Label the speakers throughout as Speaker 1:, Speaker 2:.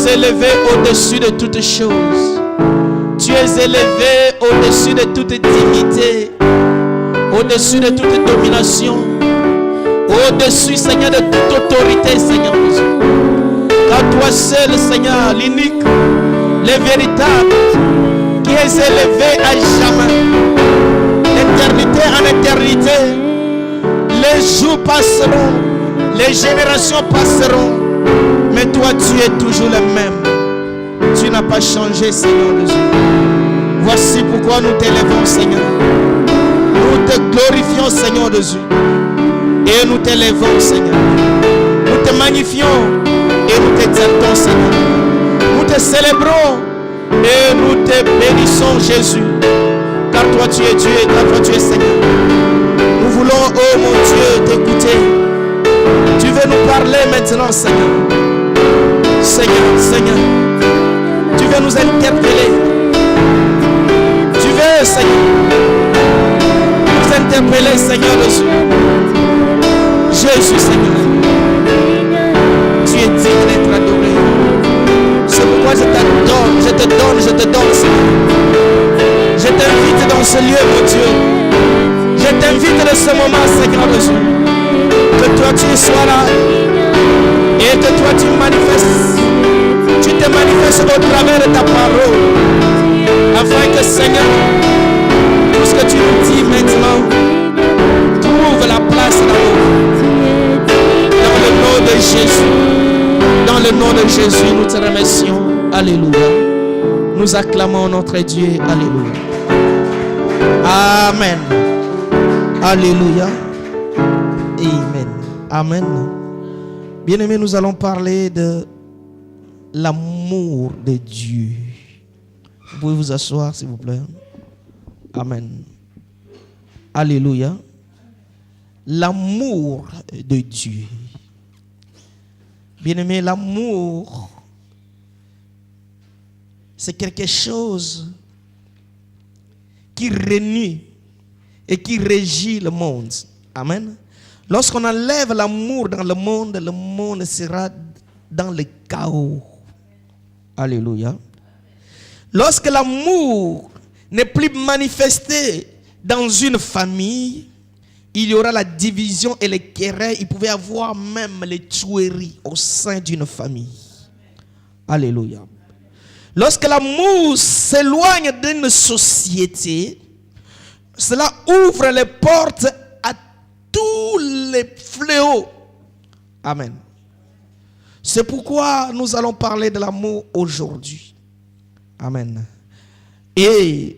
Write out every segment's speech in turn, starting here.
Speaker 1: es élevé au-dessus de toutes choses. Tu es élevé au-dessus de toute dignité, au-dessus de toute domination, au-dessus, Seigneur, de toute autorité, Seigneur Jésus. Car toi seul, Seigneur, l'unique, le véritable, qui est élevé à jamais, d'éternité en éternité. Les jours passeront, les générations passeront, mais toi, tu es toujours le même. Tu n'as pas changé, Seigneur Jésus. Voici pourquoi nous t'élevons, Seigneur. Nous te glorifions, Seigneur Jésus. Et nous t'élevons, Seigneur. Nous te magnifions et nous t'exaltons, Seigneur. Nous te célébrons et nous te bénissons, Jésus. Car toi tu es Dieu et car toi tu es Seigneur. Nous voulons, oh mon Dieu, t'écouter. Tu veux nous parler maintenant, Seigneur. Seigneur, Seigneur. Tu veux nous interpeller. Tu veux, Seigneur, nous interpeller, Seigneur Jésus. Jésus, Seigneur. Tu es digne d'être adoré. C'est pourquoi je t'adore, je te donne, Seigneur. Je t'invite dans ce lieu, mon Dieu. Je t'invite dans ce moment, Seigneur Jésus. Que toi tu sois là et que toi tu manifestes. Tu te manifestes au travers de ta parole. Afin que, Seigneur, tout ce que tu nous dis maintenant trouve la place dans le nom de Jésus. Dans le nom de Jésus, nous te remercions. Alléluia. Nous acclamons notre Dieu. Alléluia. Amen. Alléluia. Amen. Amen. Bien-aimés, nous allons parler de l'amour de Dieu. Vous pouvez vous asseoir, s'il vous plaît. Amen. Alléluia. L'amour de Dieu. Bien-aimé, l'amour, c'est quelque chose qui réunit et qui régit le monde. Amen. Lorsqu'on enlève l'amour dans le monde sera dans le chaos. Alléluia. Lorsque l'amour n'est plus manifesté dans une famille, il y aura la division et les querelles. Il pouvait y avoir même les tueries au sein d'une famille. Alléluia. Lorsque l'amour s'éloigne d'une société, cela ouvre les portes à tous les fléaux. Amen. C'est pourquoi nous allons parler de l'amour aujourd'hui. Amen. Et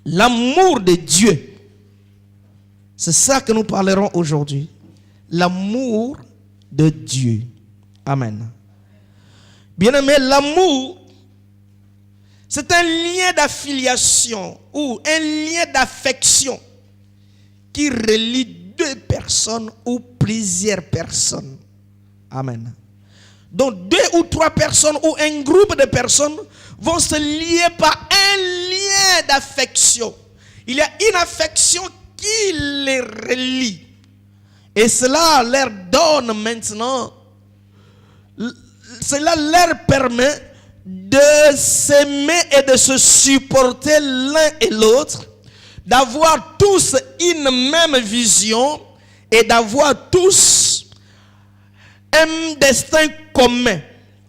Speaker 1: l'amour de Dieu, c'est ça que nous parlerons aujourd'hui. L'amour de Dieu. Amen. Bien-aimé, l'amour, c'est un lien d'affiliation ou un lien d'affection qui relie deux personnes ou plusieurs personnes. Amen. Donc 2 ou 3 personnes ou un groupe de personnes vont se lier par un lien d'affection. Il y a une affection qui les relie. Et cela leur donne maintenant, cela leur permet de s'aimer et de se supporter l'un et l'autre, d'avoir tous une même vision et d'avoir tous un destin commun.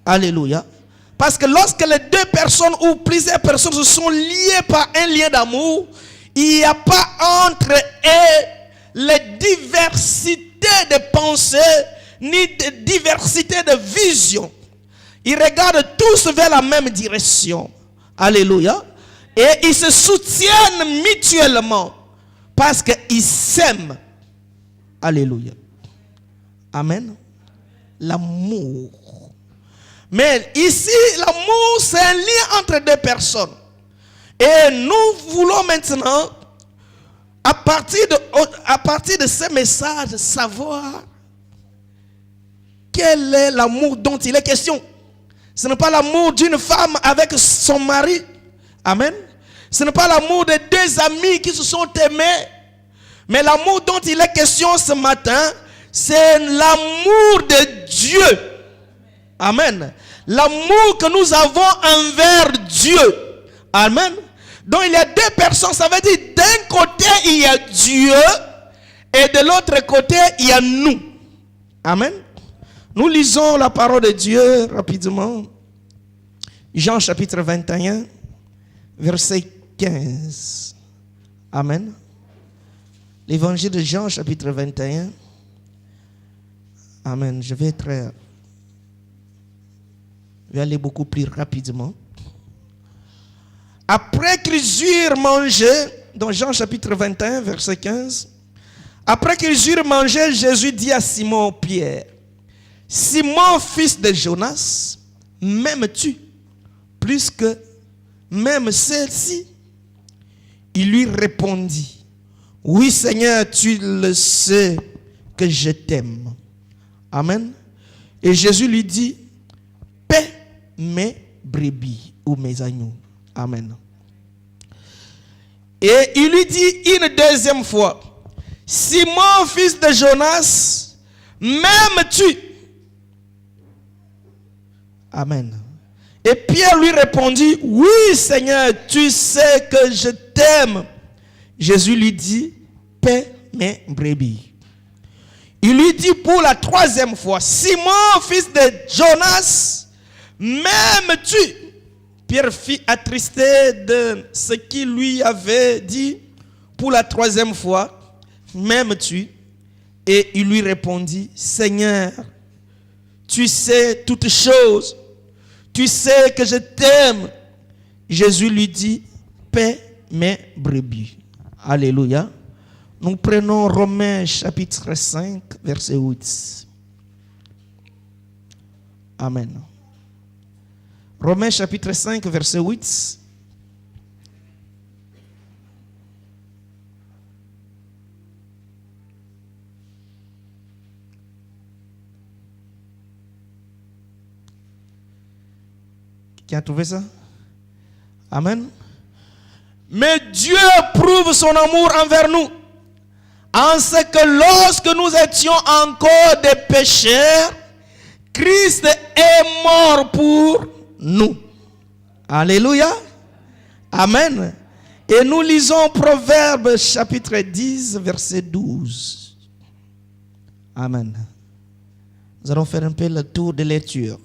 Speaker 1: Alléluia. Parce que lorsque les 2 personnes ou plusieurs personnes se sont liées par un lien d'amour, il n'y a pas entre eux les diversités de pensées ni de diversité de vision. Ils regardent tous vers la même direction. Alléluia. Et ils se soutiennent mutuellement parce qu'ils s'aiment. Alléluia. Amen. L'amour. Mais ici, l'amour, c'est un lien entre 2 personnes. Et nous voulons maintenant, à partir de ce message, savoir quel est l'amour dont il est question. Ce n'est pas l'amour d'une femme avec son mari. Amen. Ce n'est pas l'amour de 2 amis qui se sont aimés. Mais l'amour dont il est question ce matin, c'est l'amour de Dieu. Amen. l'amour que nous avons envers Dieu. Amen. Donc il y a deux personnes, ça veut dire d'un côté il y a Dieu et de l'autre côté il y a nous. Amen. Nous lisons la parole de Dieu rapidement. Jean chapitre 21, verset 15. Amen. L'évangile de Jean chapitre 21. Amen. Je vais aller beaucoup plus rapidement. Après qu'ils eurent mangé, dans Jean chapitre 21, verset 15, après qu'ils eurent mangé, Jésus dit à Simon-Pierre, Simon, fils de Jonas, m'aimes-tu plus que même celle-ci? Il lui répondit, oui Seigneur, tu le sais que je t'aime. Amen. Et Jésus lui dit, paie mes brebis ou mes agneaux. Amen. Et il lui dit une deuxième fois, Simon, fils de Jonas, m'aimes-tu? Amen. Et Pierre lui répondit, oui Seigneur, tu sais que je t'aime. Jésus lui dit, paie mes brebis. Il lui dit pour la troisième fois, Simon, fils de Jonas, m'aimes-tu? Pierre fut attristé de ce qu'il lui avait dit pour la troisième fois, m'aimes-tu? Et il lui répondit, Seigneur, tu sais toutes choses, tu sais que je t'aime. Jésus lui dit, paie mes brebis. Alléluia. Nous prenons Romains chapitre 5, verset 8. Amen. Romains chapitre 5, verset 8. Qui a trouvé ça? Amen. Mais Dieu prouve son amour envers nous, en ce que lorsque nous étions encore des pécheurs, Christ est mort pour nous. Alléluia. Amen. Et nous lisons Proverbes chapitre 10, verset 12. Amen. Nous allons faire un peu le tour de lecture.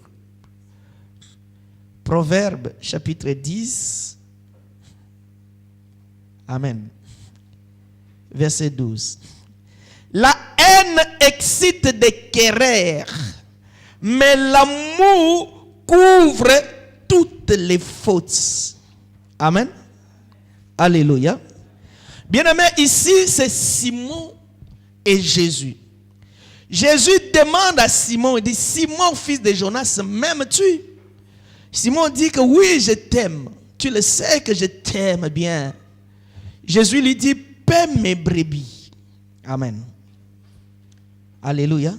Speaker 1: Proverbes chapitre 10. Amen. Verset 12. La haine excite des querelles, mais l'amour couvre toutes les fautes. Amen. Alléluia. Bien-aimé, ici c'est Simon et Jésus. Jésus demande à Simon, il dit, Simon, fils de Jonas, m'aimes-tu? Simon dit que oui, je t'aime. Tu le sais que je t'aime bien. Jésus lui dit, paie mes brebis. Amen. Alléluia.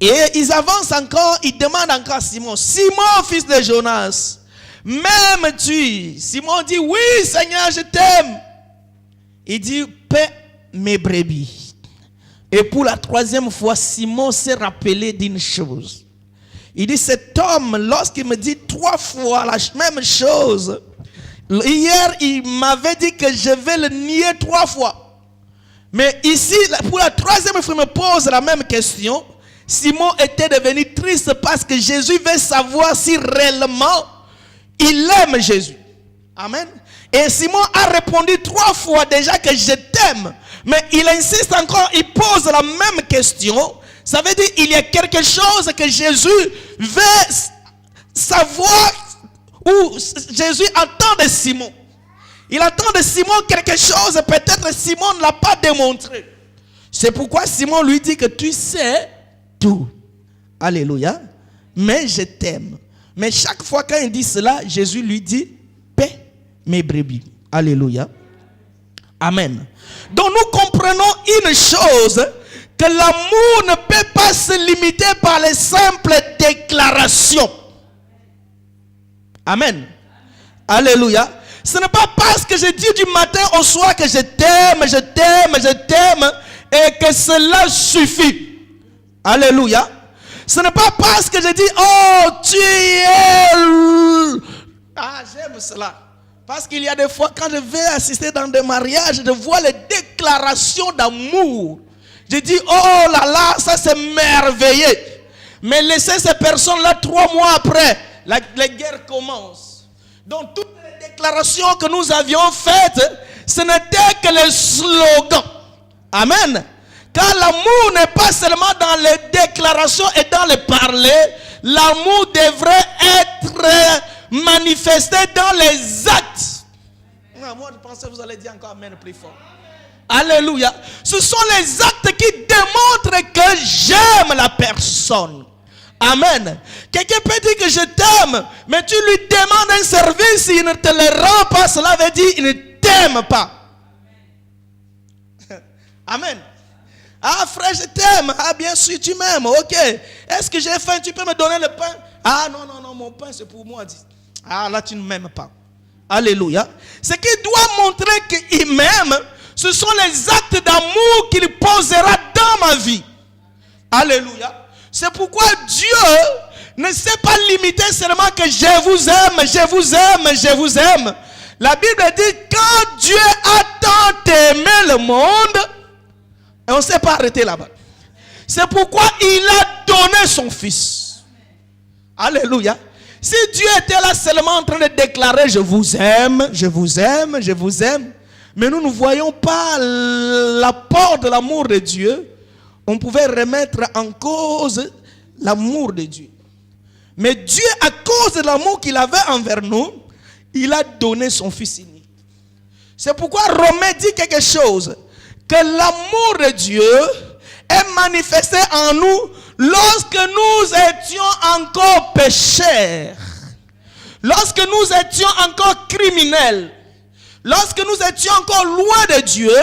Speaker 1: Et ils avancent encore, ils demandent encore à Simon, Simon, fils de Jonas, m'aimes-tu? Simon dit, oui Seigneur, je t'aime. Il dit, paie mes brebis. Et pour la troisième fois, Simon s'est rappelé d'une chose. Il dit, cet homme, lorsqu'il me dit 3 fois la même chose, hier, il m'avait dit que je vais le nier 3 fois. Mais ici, pour la troisième fois, il me pose la même question. Simon était devenu triste parce que Jésus veut savoir si réellement il aime Jésus. Amen. Et Simon a répondu 3 fois déjà que je t'aime. Mais il insiste encore, il pose la même question. Ça veut dire qu'il y a quelque chose que Jésus veut savoir, ou Jésus attend de Simon. Il attend de Simon quelque chose, peut-être Simon ne l'a pas démontré. C'est pourquoi Simon lui dit que tu sais tout. Alléluia. Mais je t'aime. Mais chaque fois quand il dit cela, Jésus lui dit, paie mes brebis. Alléluia. Amen. Donc nous comprenons une chose, que l'amour ne peut pas se limiter par les simples déclarations. Amen. Alléluia. Ce n'est pas parce que je dis du matin au soir que je t'aime, je t'aime, je t'aime, et que cela suffit. Alléluia. Ce n'est pas parce que je dis, oh, tu es... Ah, j'aime cela. Parce qu'il y a des fois, quand je vais assister dans des mariages, je vois les déclarations d'amour. Je dis, oh là là, ça c'est merveilleux. Mais laissez ces personnes-là 3 mois après, les guerres commencent. Donc toutes les déclarations que nous avions faites, ce n'était que les slogans. Amen. Car l'amour n'est pas seulement dans les déclarations et dans les parler. L'amour devrait être manifesté dans les actes. Moi, je pensais que vous allez dire encore amen plus fort. Alléluia. Ce sont les actes qui démontrent que j'aime la personne. Amen. Quelqu'un peut dire que je t'aime, mais tu lui demandes un service, il ne te le rend pas, cela veut dire qu'il ne t'aime pas. Amen. Ah frère, je t'aime. Ah bien sûr, tu m'aimes. Ok. Est-ce que j'ai faim? Tu peux me donner le pain? Ah non, mon pain c'est pour moi. Ah là, tu ne m'aimes pas. Alléluia. Ce qui doit montrer qu'il m'aime, ce sont les actes d'amour qu'il posera dans ma vie. Alléluia. C'est pourquoi Dieu ne s'est pas limité seulement que je vous aime, je vous aime, je vous aime. La Bible dit quand Dieu a tant aimé le monde, et on ne s'est pas arrêté là-bas. C'est pourquoi il a donné son fils. Alléluia. Si Dieu était là seulement en train de déclarer je vous aime, je vous aime, je vous aime, mais nous ne voyons pas l'apport de l'amour de Dieu, on pouvait remettre en cause l'amour de Dieu. Mais Dieu, à cause de l'amour qu'il avait envers nous, il a donné son fils unique. C'est pourquoi Romain dit quelque chose, que l'amour de Dieu est manifesté en nous lorsque nous étions encore pécheurs, lorsque nous étions encore criminels, lorsque nous étions encore loin de Dieu,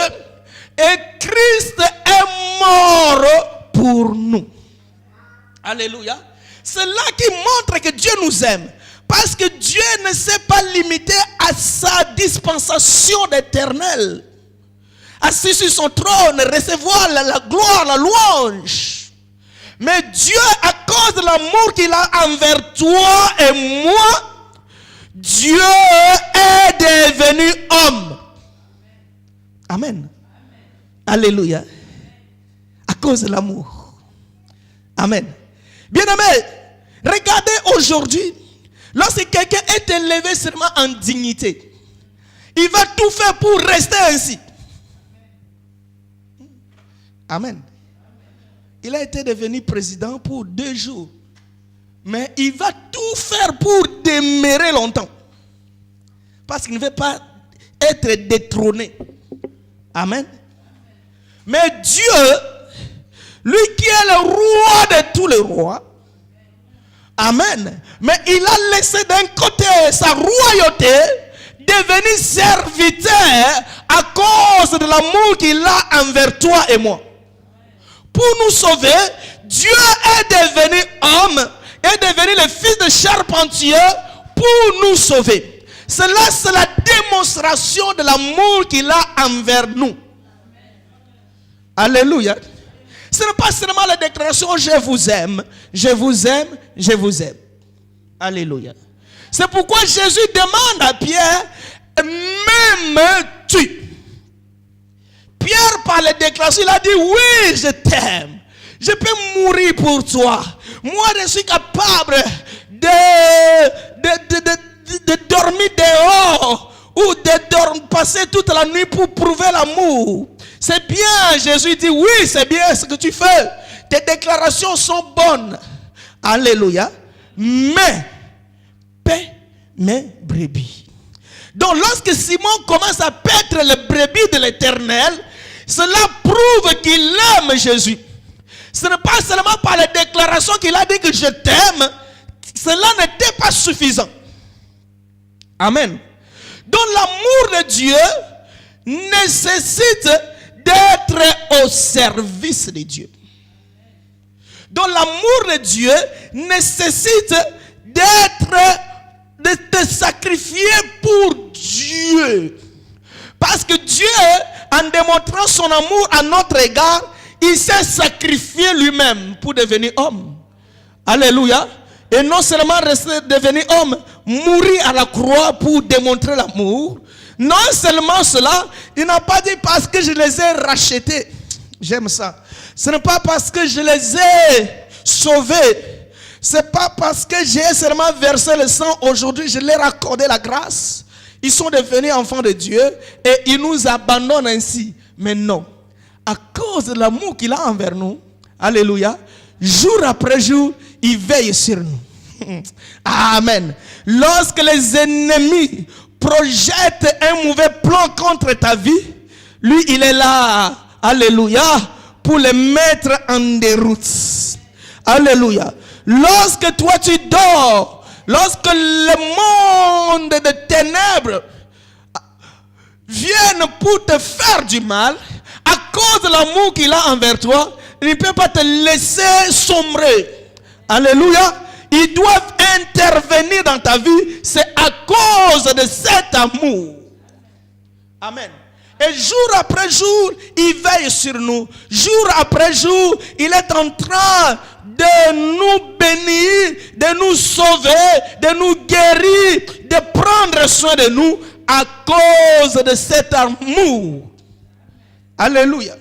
Speaker 1: et Christ est mort pour nous. Alléluia. C'est là qui montre que Dieu nous aime. Parce que Dieu ne s'est pas limité à sa dispensation d'éternel. Assis sur son trône, recevoir la gloire, la louange. Mais Dieu, à cause de l'amour qu'il a envers toi et moi, Dieu est devenu homme. Amen. Alléluia. À cause de l'amour. Amen. Bien-aimés, regardez aujourd'hui, lorsque quelqu'un est élevé seulement en dignité, il va tout faire pour rester ainsi. Amen. Il a été devenu président pour 2 jours. Mais il va tout faire pour demeurer longtemps. Parce qu'il ne veut pas être détrôné. Amen. Mais Dieu, lui qui est le roi de tous les rois, amen, mais il a laissé d'un côté sa royauté devenir serviteur à cause de l'amour qu'il a envers toi et moi. Pour nous sauver, Dieu est devenu homme, est devenu le fils de charpentier pour nous sauver. Cela, c'est la démonstration de l'amour qu'il a envers nous. Alléluia. Ce n'est pas seulement la déclaration je vous aime, je vous aime, je vous aime. Alléluia. C'est pourquoi Jésus demande à Pierre, m'aimes-tu? Pierre, par la déclaration, il a dit oui, je t'aime. Je peux mourir pour toi. Moi, je suis capable de dormir dehors ou de passer toute la nuit pour prouver l'amour. C'est bien, Jésus dit oui, c'est bien ce que tu fais. Tes déclarations sont bonnes. Alléluia. Mais, paie mes brebis. Donc, lorsque Simon commence à paître les brebis de l'Éternel, cela prouve qu'il aime Jésus. Ce n'est pas seulement par les déclarations qu'il a dit que je t'aime. Cela n'était pas suffisant. Amen. Donc, l'amour de Dieu nécessite d'être au service de Dieu. Donc l'amour de Dieu nécessite de te sacrifier pour Dieu. Parce que Dieu, en démontrant son amour à notre égard, il s'est sacrifié lui-même pour devenir homme. Alléluia. Et non seulement rester devenu homme, mourir à la croix pour démontrer l'amour. Non seulement cela, il n'a pas dit parce que je les ai rachetés. J'aime ça. Ce n'est pas parce que je les ai sauvés. Ce n'est pas parce que j'ai seulement versé le sang aujourd'hui, je leur ai accordé la grâce. Ils sont devenus enfants de Dieu et ils nous abandonnent ainsi. Mais non. À cause de l'amour qu'il a envers nous, alléluia, jour après jour, il veille sur nous. Amen. Lorsque les ennemis projettent un mauvais plan contre ta vie, lui, il est là, alléluia, pour les mettre en déroute. Alléluia. Lorsque toi tu dors, lorsque le monde de ténèbres vient pour te faire du mal, à cause de l'amour qu'il a envers toi, il ne peut pas te laisser sombrer. Alléluia. Ils doivent intervenir dans ta vie. C'est à cause de cet amour. Amen. Et jour après jour, il veille sur nous. Jour après jour, il est en train de nous bénir, de nous sauver, de nous guérir, de prendre soin de nous à cause de cet amour. Alléluia.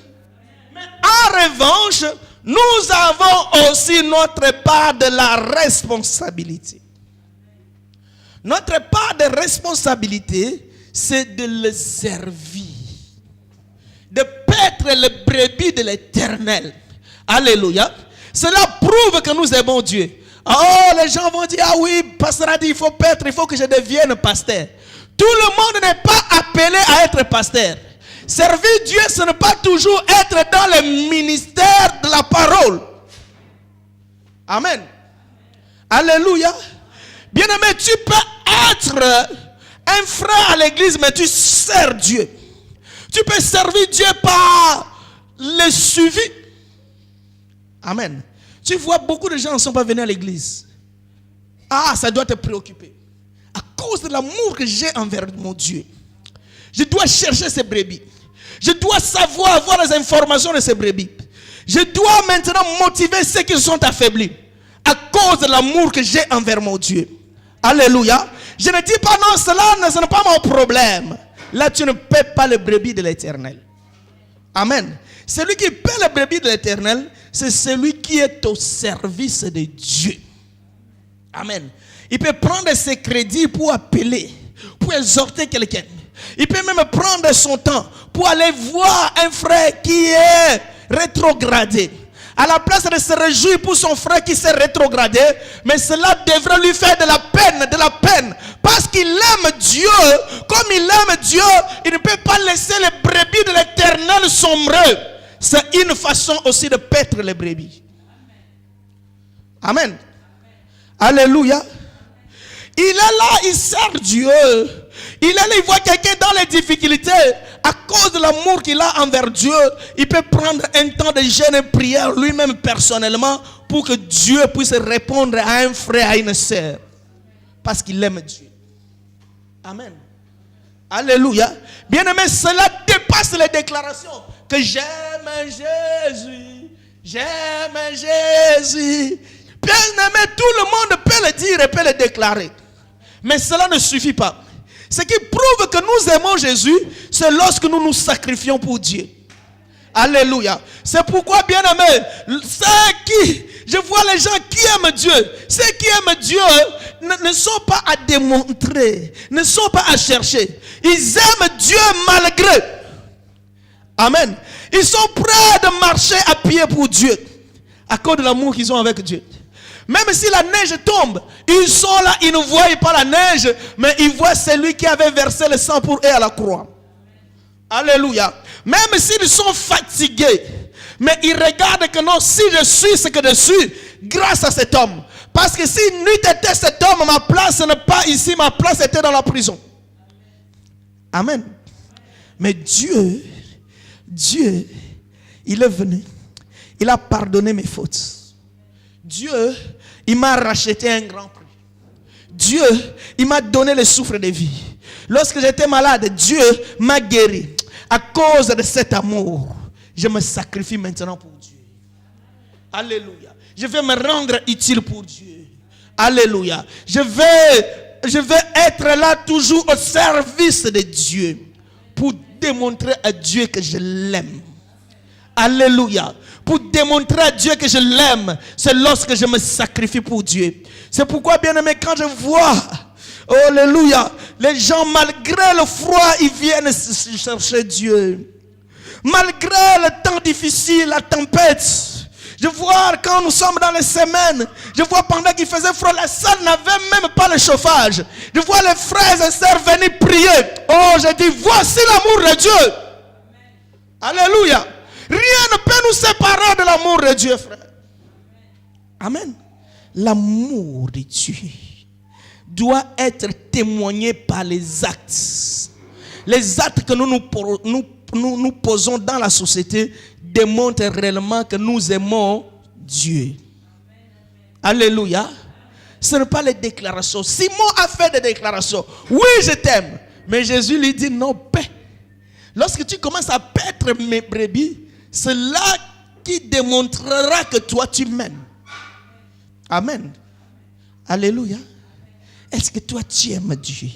Speaker 1: Mais en revanche, nous avons aussi notre part de la responsabilité. Notre part de responsabilité, c'est de le servir. De paître les brebis de l'Éternel. Alléluia. Cela prouve que nous aimons Dieu. Oh, les gens vont dire, ah oui, pasteur a dit, il faut paître, il faut que je devienne pasteur. Tout le monde n'est pas appelé à être pasteur. Servir Dieu, ce n'est pas toujours être dans le ministère de la parole. Amen. Alléluia. Bien-aimé, tu peux être un frère à l'église, mais tu sers Dieu. Tu peux servir Dieu par le suivi. Amen. Tu vois, beaucoup de gens ne sont pas venus à l'église. Ah, ça doit te préoccuper. À cause de l'amour que j'ai envers mon Dieu, je dois chercher ces brebis. Je dois savoir avoir les informations de ces brebis. Je dois maintenant motiver ceux qui sont affaiblis. À cause de l'amour que j'ai envers mon Dieu. Alléluia. Je ne dis pas non, cela ce n'est pas mon problème. Là, tu ne paies pas les brebis de l'Éternel. Amen. Celui qui paie les brebis de l'Éternel, c'est celui qui est au service de Dieu. Amen. Il peut prendre ses crédits pour appeler, pour exhorter quelqu'un. Il peut même prendre son temps pour aller voir un frère qui est rétrogradé. À la place de se réjouir pour son frère qui s'est rétrogradé, mais cela devrait lui faire de la peine. Parce qu'il aime Dieu, comme il aime Dieu, il ne peut pas laisser les brebis de l'Éternel sombrer. C'est une façon aussi de paître les brebis. Amen. Alléluia. Il est là, il sert Dieu. Il est là, il voit quelqu'un dans les difficultés. À cause de l'amour qu'il a envers Dieu, il peut prendre un temps de jeûne et prière lui-même personnellement pour que Dieu puisse répondre à un frère, à une sœur. Parce qu'il aime Dieu. Amen. Alléluia. Bien-aimé, cela dépasse les déclarations. Que j'aime Jésus. J'aime Jésus. Bien-aimé, tout le monde peut le dire et peut le déclarer. Mais cela ne suffit pas. Ce qui prouve que nous aimons Jésus, c'est lorsque nous nous sacrifions pour Dieu. Alléluia. C'est pourquoi, bien-aimés, je vois les gens qui aiment Dieu. Ceux qui aiment Dieu ne sont pas à démontrer, ne sont pas à chercher. Ils aiment Dieu malgré. Amen. Ils sont prêts de marcher à pied pour Dieu, à cause de l'amour qu'ils ont avec Dieu. Même si la neige tombe, ils sont là, ils ne voient pas la neige, mais ils voient celui qui avait versé le sang pour eux à la croix. Alléluia. Même s'ils sont fatigués, mais ils regardent que non, si je suis ce que je suis, grâce à cet homme. Parce que si n'eût été cet homme, ma place n'est pas ici, ma place était dans la prison. Amen. Mais Dieu, il est venu. Il a pardonné mes fautes. Dieu, il m'a racheté un grand prix. Dieu, il m'a donné le souffle de vie. Lorsque j'étais malade, Dieu m'a guéri. À cause de cet amour, je me sacrifie maintenant pour Dieu. Alléluia. Je vais me rendre utile pour Dieu. Alléluia. Je vais être là toujours au service de Dieu pour démontrer à Dieu que je l'aime. Alléluia. Pour démontrer à Dieu que je l'aime, c'est lorsque je me sacrifie pour Dieu. C'est pourquoi, bien aimé, quand je vois, oh, alléluia, les gens, malgré le froid, ils viennent chercher Dieu. Malgré le temps difficile, la tempête, je vois quand nous sommes dans les semaines, je vois pendant qu'il faisait froid, la salle n'avait même pas le chauffage. Je vois les frères et sœurs venir prier. Oh, je dis, voici l'amour de Dieu. Alléluia. Rien ne peut nous séparer de l'amour de Dieu, frère. Amen. L'amour de Dieu doit être témoigné par les actes. Les actes que nous posons dans la société démontrent réellement que nous aimons Dieu. Alléluia. Ce n'est pas les déclarations. Simon a fait des déclarations. Oui, je t'aime. Mais Jésus lui dit non, paix. Lorsque tu commences à paître mes brebis, c'est là qui démontrera que toi tu m'aimes. Amen. Alléluia. Est-ce que toi tu aimes Dieu?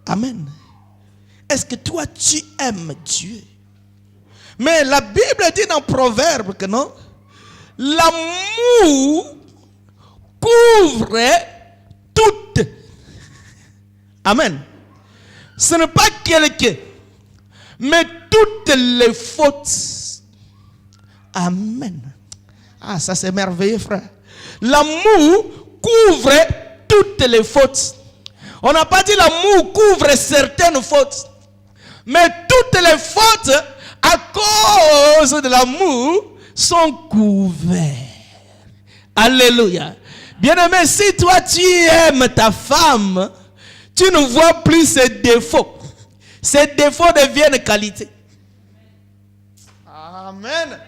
Speaker 1: Amen. Est-ce que toi tu aimes Dieu? Mais la Bible dit dans Proverbe que non, l'amour couvre toutes. Amen. Ce n'est pas quelqu'un, mais toutes les fautes. Amen. Ah, ça c'est merveilleux, frère. L'amour couvre toutes les fautes. On n'a pas dit l'amour couvre certaines fautes, mais toutes les fautes à cause de l'amour sont couvertes. Alléluia. Bien-aimé, si toi tu aimes ta femme, tu ne vois plus ses défauts. Ces défauts deviennent qualité. Amen.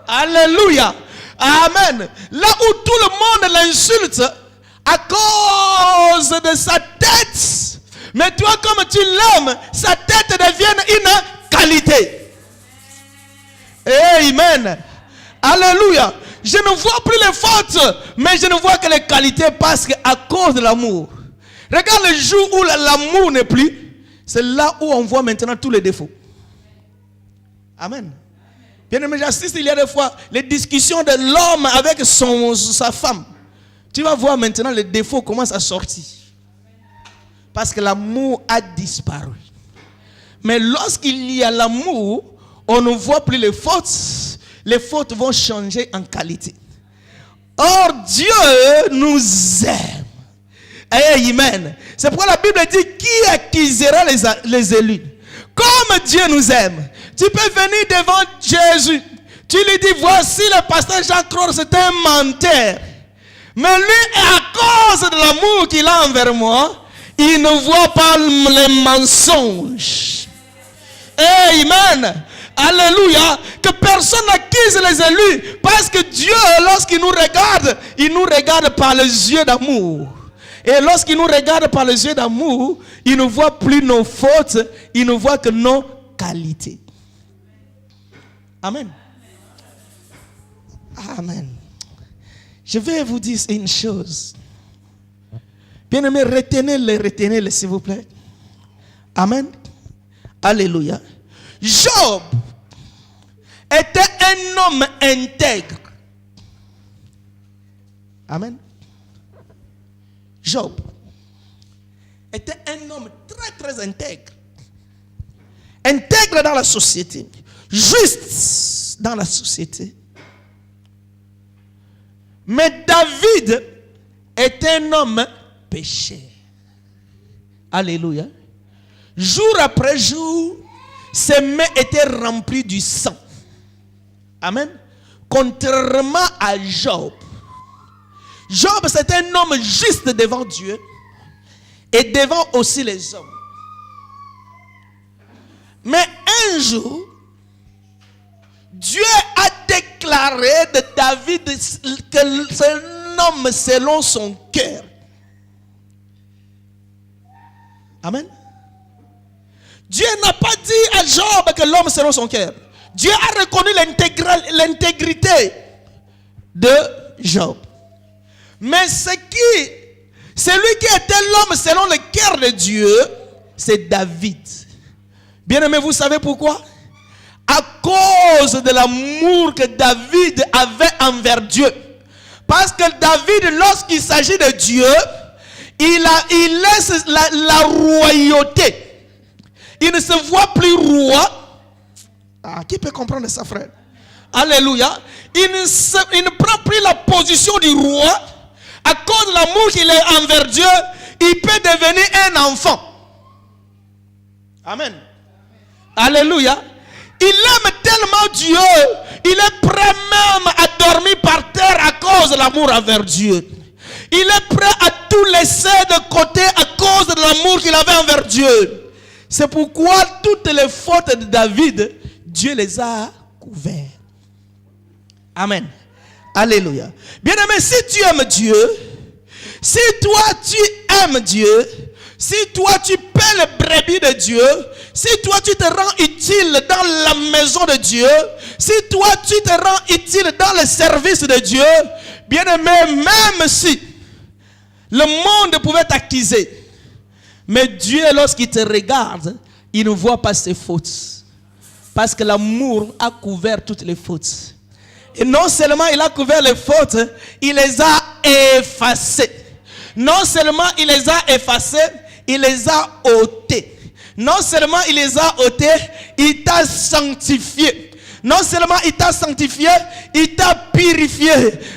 Speaker 1: Alléluia. Amen. Là où tout le monde l'insulte à cause de sa tête, mais toi comme tu l'aimes, sa tête devient une qualité. Amen. Alléluia. Je ne vois plus les fautes, mais je ne vois que les qualités parce qu'à cause de l'amour. Regarde le jour où l'amour n'est plus, c'est là où on voit maintenant tous les défauts. Amen. Bien aimé, j'assiste il y a des fois les discussions de l'homme avec sa femme. Tu vas voir maintenant les défauts commencent à sortir. Parce que l'amour a disparu. Mais lorsqu'il y a l'amour, on ne voit plus les fautes. Les fautes vont changer en qualité. Or, Dieu nous aime. Amen. C'est pourquoi la Bible dit qui accusera les élus. Comme Dieu nous aime. Tu peux venir devant Jésus. Tu lui dis voici le pasteur Jean-Claude, c'est un menteur. Mais lui, à cause de l'amour qu'il a envers moi, il ne voit pas les mensonges. Amen. Alléluia. Que personne n'accuse les élus. Parce que Dieu, lorsqu'il nous regarde par les yeux d'amour. Et lorsqu'il nous regarde par les yeux d'amour, il ne voit plus nos fautes, il ne voit que nos qualités. Amen. Amen. Je vais vous dire une chose. Bien-aimés, retenez-le s'il vous plaît. Amen. Alléluia. Job était un homme intègre. Amen. Job était un homme très très intègre. Intègre dans la société. Juste dans la société. Mais David est un homme pécheur. Alléluia. Jour après jour, ses mains étaient remplies du sang. Amen. Contrairement à Job. Job, c'est un homme juste devant Dieu et devant aussi les hommes. Mais un jour, Dieu a déclaré de David que c'est un homme selon son cœur. Amen. Dieu n'a pas dit à Job que l'homme selon son cœur. Dieu a reconnu l'intégrité de Job. Mais celui qui était l'homme selon le cœur de Dieu, c'est David. Bien-aimé, vous savez pourquoi? À cause de l'amour que David avait envers Dieu. Parce que David, lorsqu'il s'agit de Dieu, il laisse la royauté. Il ne se voit plus roi. Qui peut comprendre ça, frère? Alléluia. Il ne prend plus la position du roi. À cause de l'amour qu'il a envers Dieu, il peut devenir un enfant. Amen. Alléluia. Il aime tellement Dieu, il est prêt même à dormir par terre à cause de l'amour envers Dieu. Il est prêt à tout laisser de côté à cause de l'amour qu'il avait envers Dieu. C'est pourquoi toutes les fautes de David, Dieu les a couvertes. Amen. Alléluia. Bien-aimé, si tu aimes Dieu, si toi tu aimes Dieu, si toi tu paies les brebis de Dieu, si toi tu te rends utile dans la maison de Dieu, si toi tu te rends utile dans le service de Dieu, bien-aimé, même si le monde pouvait t'accuser, mais Dieu, lorsqu'il te regarde, il ne voit pas ses fautes. Parce que l'amour a couvert toutes les fautes. Et non seulement il a couvert les fautes, il les a effacées. Non seulement il les a effacées, il les a ôtées. Non seulement il les a ôtées, il t'a sanctifié. Non seulement il t'a sanctifié, il t'a purifié.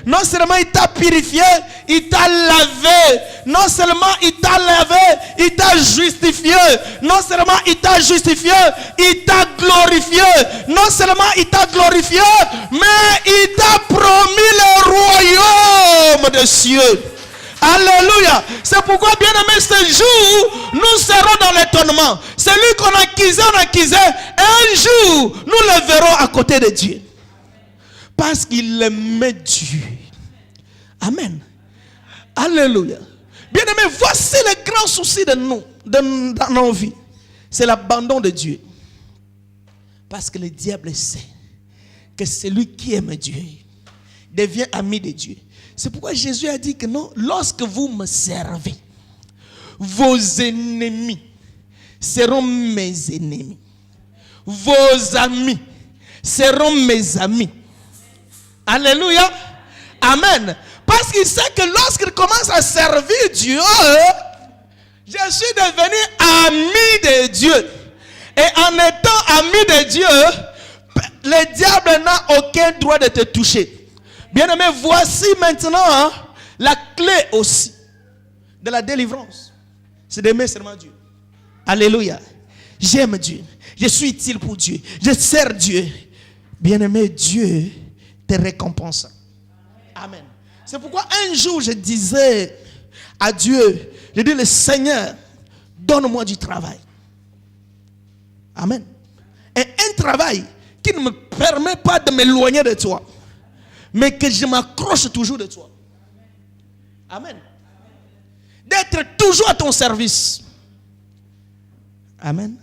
Speaker 1: Non seulement il t'a purifié, il t'a lavé. Non seulement il t'a lavé, il t'a justifié. Non seulement il t'a justifié, il t'a glorifié. Non seulement il t'a glorifié, mais il t'a promis le royaume des cieux. Alléluia. C'est pourquoi, bien aimé, ce jour, nous serons dans l'étonnement. Celui qu'on accusait, un jour, nous le verrons à côté de Dieu. Parce qu'il aimait Dieu. Amen. Alléluia. Bien aimé, voici le grand souci de nous, dans nos vies. C'est l'abandon de Dieu. Parce que le diable sait que celui qui aime Dieu devient ami de Dieu. C'est pourquoi Jésus a dit que non, lorsque vous me servez, vos ennemis seront mes ennemis. Vos amis seront mes amis. Alléluia. Amen. Parce qu'il sait que lorsqu'il commence à servir Dieu, je suis devenu ami de Dieu. Et en étant ami de Dieu, le diable n'a aucun droit de te toucher. Bien-aimé, voici maintenant la clé aussi de la délivrance. C'est d'aimer seulement Dieu. Alléluia. J'aime Dieu. Je suis utile pour Dieu. Je sers Dieu. Bien-aimé, Dieu te récompense. Amen. C'est pourquoi un jour je disais à Dieu, je dis, le Seigneur, donne-moi du travail. Amen. Et un travail qui ne me permet pas de m'éloigner de toi, mais que je m'accroche toujours de toi. Amen. D'être toujours à ton service. Amen.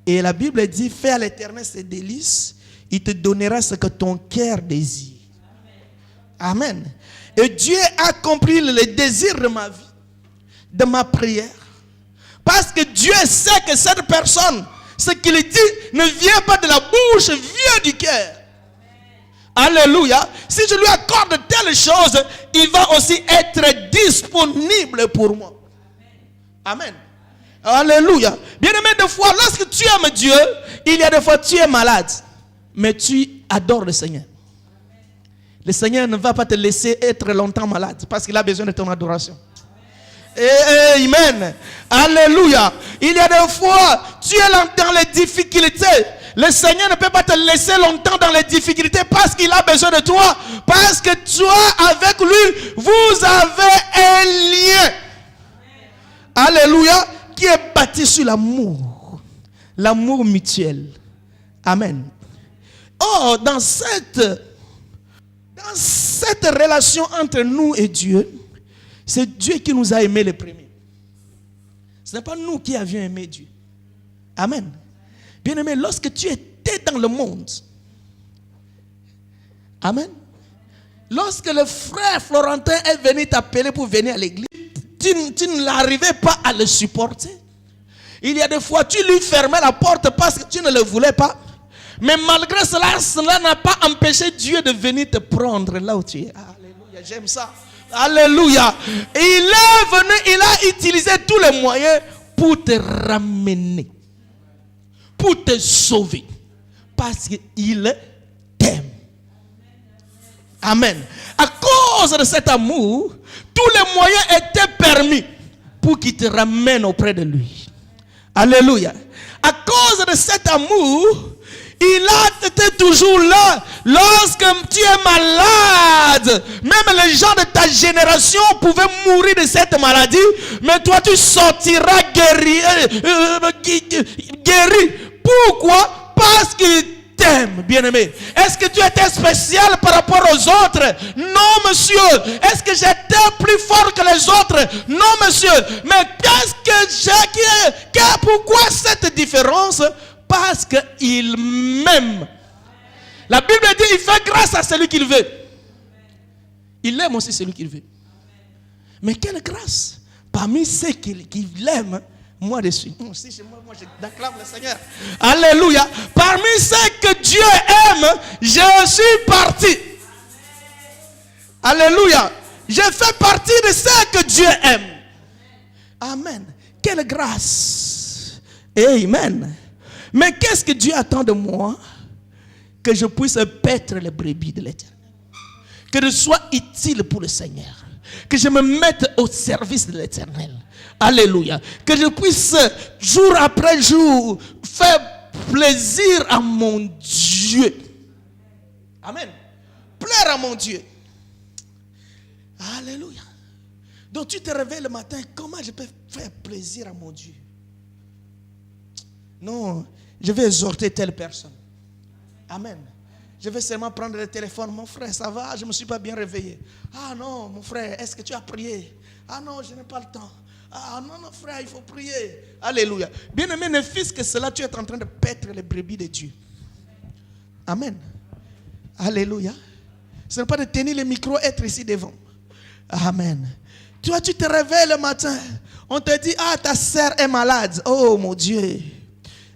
Speaker 1: Et la Bible dit, fais à l'Éternel ses délices, il te donnera ce que ton cœur désire. Amen. Et Dieu a accompli le désir de ma vie, de ma prière. Parce que Dieu sait que cette personne, ce qu'il dit, ne vient pas de la bouche, vient du cœur. Alléluia. Si je lui accorde telle chose, il va aussi être disponible pour moi. Amen. Alléluia. Bien-aimé, des fois, lorsque tu aimes Dieu, il y a des fois tu es malade, mais tu adores le Seigneur. Le Seigneur ne va pas te laisser être longtemps malade parce qu'il a besoin de ton adoration. Amen. Alléluia. Il y a des fois, tu es dans les difficultés. Le Seigneur ne peut pas te laisser longtemps dans les difficultés parce qu'il a besoin de toi. Parce que toi, avec lui, vous avez un lien. Alléluia. Qui est bâti sur l'amour. L'amour mutuel. Amen. Oh, dans cette relation entre nous et Dieu, c'est Dieu qui nous a aimés les premiers. Ce n'est pas nous qui avions aimé Dieu. Amen. Bien-aimé, lorsque tu étais dans le monde, amen. lorsque le frère Florentin est venu t'appeler pour venir à l'église, tu ne l'arrivais pas à le supporter. Il y a des fois, tu lui fermais la porte parce que tu ne le voulais pas. Mais malgré cela, cela n'a pas empêché Dieu de venir te prendre là où tu es. Alléluia, j'aime ça. Alléluia. Et il est venu, il a utilisé tous les moyens pour te ramener, pour te sauver. Parce qu'il t'aime. Amen. À cause de cet amour, tous les moyens étaient permis pour qu'il te ramène auprès de lui. Alléluia. À cause de cet amour, il a été toujours là. Lorsque tu es malade, même les gens de ta génération pouvaient mourir de cette maladie, mais toi tu sortiras guéri. Pourquoi? Parce qu'il t'aime, bien-aimé. Est-ce que tu étais spécial par rapport aux autres? Non, monsieur. Est-ce que j'étais plus fort que les autres? Non, monsieur. Mais qu'est-ce que j'ai? Pourquoi cette différence? Parce qu'il m'aime. La Bible dit il fait grâce à celui qu'il veut. Il aime aussi celui qu'il veut. Mais quelle grâce! Parmi ceux qu'il aime, moi dessus. Moi, j'acclame le Seigneur. Alléluia. Parmi ceux que Dieu aime, je suis parti. Alléluia. Je fais partie de ceux que Dieu aime. Amen. Quelle grâce. Amen. Mais qu'est-ce que Dieu attend de moi? Que je puisse paître les brebis de l'Éternel. Que je sois utile pour le Seigneur. Que je me mette au service de l'Éternel. Alléluia. Que je puisse jour après jour faire plaisir à mon Dieu. Amen. Plaire à mon Dieu. Alléluia. Donc tu te réveilles le matin, comment je peux faire plaisir à mon Dieu? Non, je vais exhorter telle personne. Amen. Je vais seulement prendre le téléphone. Mon frère, ça va? Je ne me suis pas bien réveillé. Ah non, mon frère, est-ce que tu as prié? Ah non, je n'ai pas le temps. Ah non, non, frère, il faut prier. Alléluia. Bien-aimé, ne fût-ce que cela, tu es en train de paître les brebis de Dieu. Amen. Alléluia. Ce n'est pas de tenir le micro, être ici devant. Amen. Tu te réveilles le matin. On te dit, ah, ta sœur est malade. Oh, mon Dieu.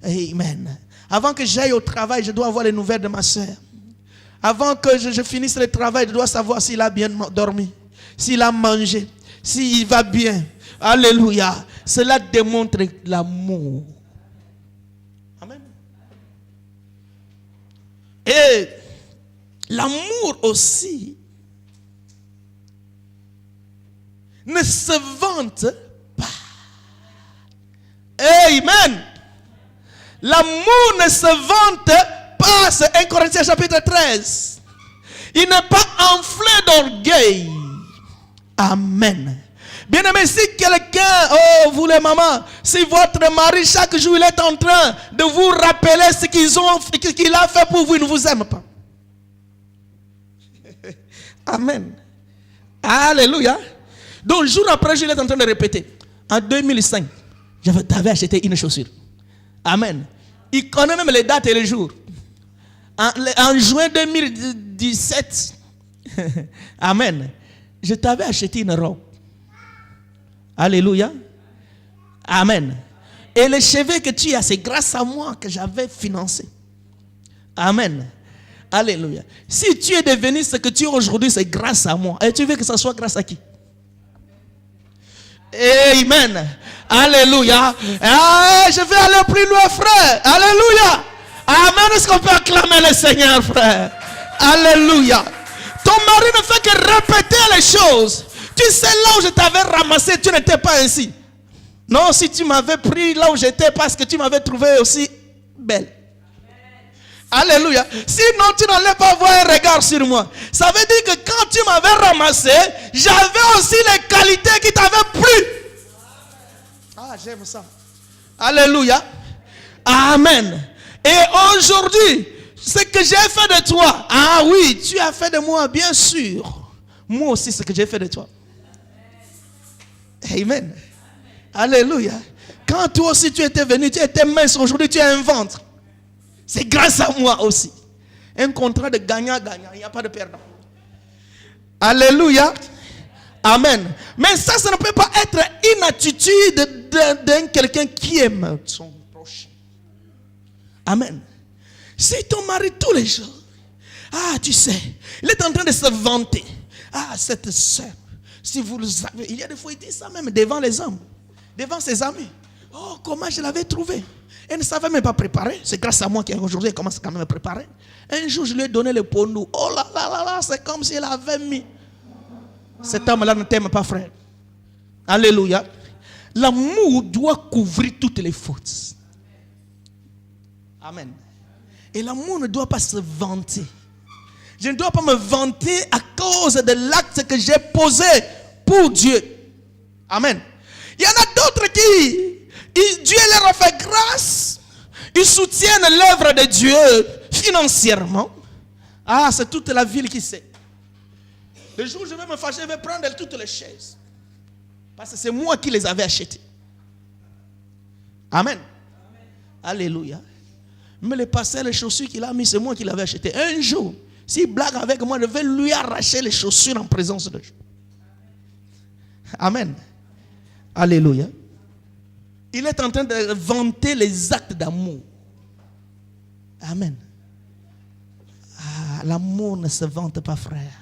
Speaker 1: Amen. Avant que j'aille au travail, je dois avoir les nouvelles de ma sœur. Avant que je finisse le travail, je dois savoir s'il a bien dormi, s'il a mangé, s'il va bien. Alléluia. Cela démontre l'amour. Amen. Et l'amour aussi ne se vante pas. Amen. L'amour ne se vante pas. C'est 1 Corinthiens chapitre 13. Il n'est pas enflé d'orgueil. Amen. Bien-aimé, si quelqu'un, oh vous les mamans, si votre mari chaque jour il est en train de vous rappeler ce qu'il a fait pour vous, il ne vous aime pas. Amen. Alléluia. Donc jour après jour il est en train de répéter. En 2005, je t'avais acheté une chaussure. Amen. Il connaît même les dates et les jours. En juin 2017, amen, je t'avais acheté une robe. Alléluia. Amen. Et les cheveux que tu as, c'est grâce à moi que j'avais financé. Amen. Alléluia. Si tu es devenu ce que tu es aujourd'hui, c'est grâce à moi. Et tu veux que ça soit grâce à qui? Amen. Alléluia. Ah, je vais aller plus loin, frère. Alléluia. Amen. Est-ce qu'on peut acclamer le Seigneur, frère? Alléluia. Ton mari ne fait que répéter les choses. Tu sais, là où je t'avais ramassé, tu n'étais pas ainsi. Non, si tu m'avais pris là où j'étais parce que tu m'avais trouvé aussi belle. Alléluia. Sinon, tu n'allais pas avoir un regard sur moi. Ça veut dire que quand tu m'avais ramassé, j'avais aussi les qualités qui t'avaient plu. Ah, j'aime ça. Alléluia. Amen. Et aujourd'hui, ce que j'ai fait de toi, ah oui, tu as fait de moi, bien sûr. Moi aussi, ce que j'ai fait de toi. Amen. Alléluia. Quand toi aussi tu étais venu, tu étais mince, aujourd'hui tu as un ventre. C'est grâce à moi aussi. Un contrat de gagnant-gagnant, il n'y a pas de perdant. Alléluia. Amen. Mais ça ne peut pas être une attitude d'un quelqu'un qui aime son prochain. Amen. Si ton mari tous les jours, tu sais, il est en train de se vanter. Cette soeur, si vous le savez, il y a des fois il dit ça même devant les hommes, devant ses amis. Oh, comment je l'avais trouvé. Elle ne savait même pas préparer. C'est grâce à moi qu'aujourd'hui elle commence quand même à préparer. Un jour je lui ai donné le pondou. Oh là là là là, c'est comme si elle avait mis. Cet homme-là ne t'aime pas, frère. Alléluia. L'amour doit couvrir toutes les fautes. Amen. Et l'amour ne doit pas se vanter. Je ne dois pas me vanter à cause de l'acte que j'ai posé pour Dieu. Amen. Il y en a d'autres qui, Dieu leur a fait grâce. Ils soutiennent l'œuvre de Dieu financièrement. C'est toute la ville qui sait. Le jour où je vais me fâcher, je vais prendre toutes les chaises. Parce que c'est moi qui les avais achetées. Amen. Alléluia. Mais le pasteur, les chaussures qu'il a mis, c'est moi qui les avais achetées. Un jour, s'il blague avec moi, je vais lui arracher les chaussures en présence de Dieu. Amen. Alléluia. Il est en train de vanter les actes d'amour. Amen. L'amour ne se vante pas, frère.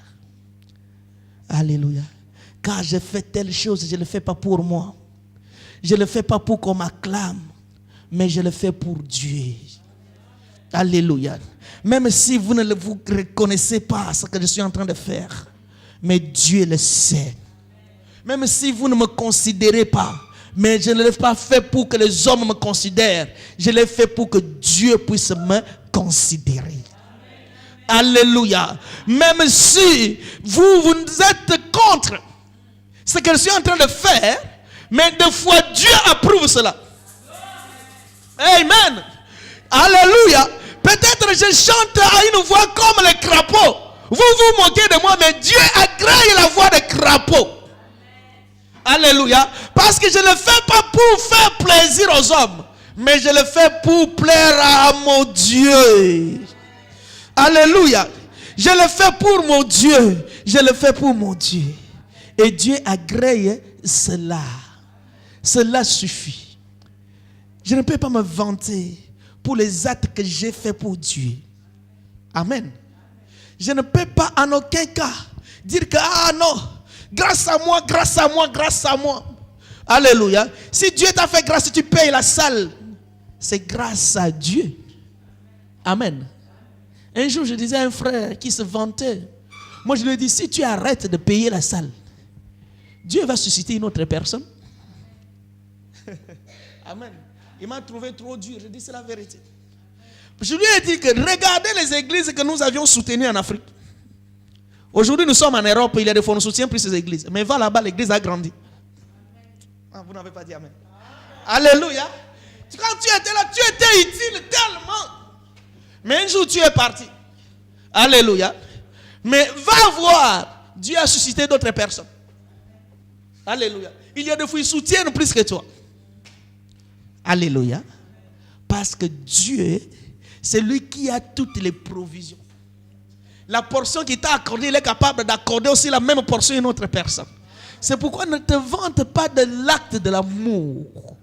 Speaker 1: Alléluia. Car je fais telle chose, je ne le fais pas pour moi. Je ne le fais pas pour qu'on m'acclame, mais je le fais pour Dieu. Alléluia. Même si vous ne vous reconnaissez pas ce que je suis en train de faire, mais Dieu le sait. Même si vous ne me considérez pas, mais je ne l'ai pas fait pour que les hommes me considèrent. Je l'ai fait pour que Dieu puisse me considérer. Alléluia. Même si vous êtes contre ce que je suis en train de faire, mais des fois Dieu approuve cela. Amen. Alléluia. Peut-être je chante à une voix comme les crapauds. Vous vous moquez de moi, mais Dieu agrée la voix des crapauds. Alléluia. Parce que je ne le fais pas pour faire plaisir aux hommes, mais je le fais pour plaire à mon Dieu. Alléluia. Je le fais pour mon Dieu. Je le fais pour mon Dieu. Et Dieu agrée cela. Cela suffit. Je ne peux pas me vanter pour les actes que j'ai faits pour Dieu. Amen. Je ne peux pas en aucun cas dire que non, grâce à moi, grâce à moi, grâce à moi. Alléluia. Si Dieu t'a fait grâce, tu payes la salle. C'est grâce à Dieu. Amen. Un jour, je disais à un frère qui se vantait. Moi, je lui ai dit, si tu arrêtes de payer la salle, Dieu va susciter une autre personne. Amen. Il m'a trouvé trop dur. Je dis, c'est la vérité. Je lui ai dit que regardez les églises que nous avions soutenues en Afrique. Aujourd'hui, nous sommes en Europe, il y a des fois, nous soutenons plus ces églises. Mais va là-bas, l'église a grandi. Vous n'avez pas dit amen. Alléluia. Quand tu étais là, tu étais utile tellement. Mais un jour, tu es parti. Alléluia. Mais va voir, Dieu a suscité d'autres personnes. Alléluia. Il y a des fois, ils soutiennent plus que toi. Alléluia. Parce que Dieu, c'est lui qui a toutes les provisions. La portion qui t'a accordée, il est capable d'accorder aussi la même portion à une autre personne. C'est pourquoi ne te vante pas de l'acte de l'amour